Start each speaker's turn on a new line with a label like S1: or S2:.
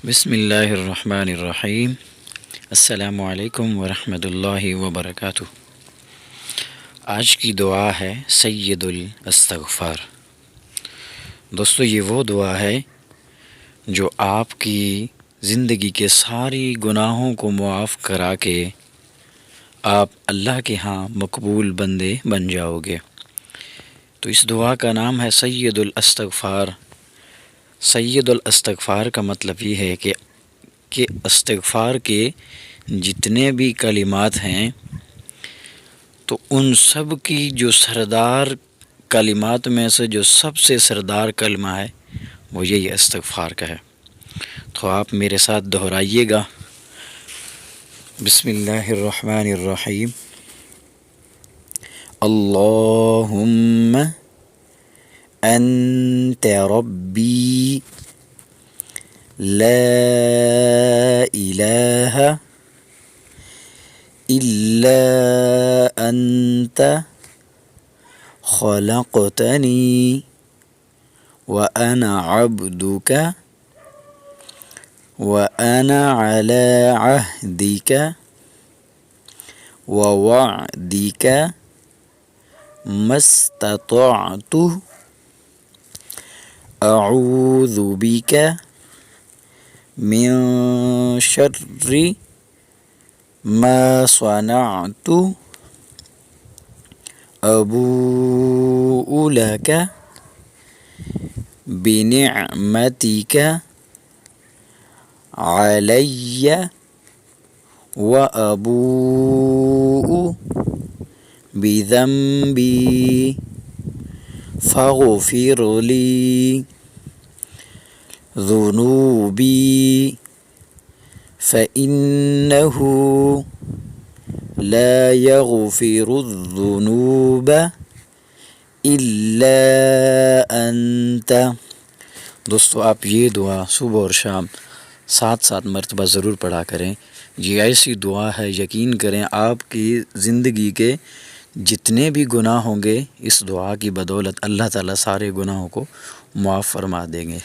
S1: بسم اللہ الرحمن الرحیم۔ السلام علیکم ورحمۃ اللہ وبرکاتہ۔ آج کی دعا ہے سید الاستغفار۔ دوستو، یہ وہ دعا ہے جو آپ کی زندگی کے ساری گناہوں کو معاف کرا کے آپ اللہ کے ہاں مقبول بندے بن جاؤ گے۔ تو اس دعا کا نام ہے سید الاستغفار۔ سید الاستغفار کا مطلب یہ ہے کہ استغفار کے جتنے بھی کلمات ہیں تو ان سب کی جو سردار کلمات میں سے جو سب سے سردار کلمہ ہے وہ یہی استغفار کا ہے۔ تو آپ میرے ساتھ دہرائیے گا، بسم اللہ الرحمن الرحیم۔ اللہم انت ربی لا الہ الا انت خلقتنی وانا عبدک وانا علی عہدک ووعدک ما استطعت اعوذ بک من شر ما صنعت ابوء لک بنعمتک علی وابوء بذنبی فاغفر لی ذنوبی فإنه لا يغفر الذنوب إلا أنت۔ دوستو، آپ یہ دعا صبح اور شام 7 مرتبہ ضرور پڑھا کریں۔ یہ ایسی دعا ہے، یقین کریں آپ کی زندگی کے جتنے بھی گناہ ہوں گے اس دعا کی بدولت اللہ تعالیٰ سارے گناہوں کو معاف فرما دیں گے۔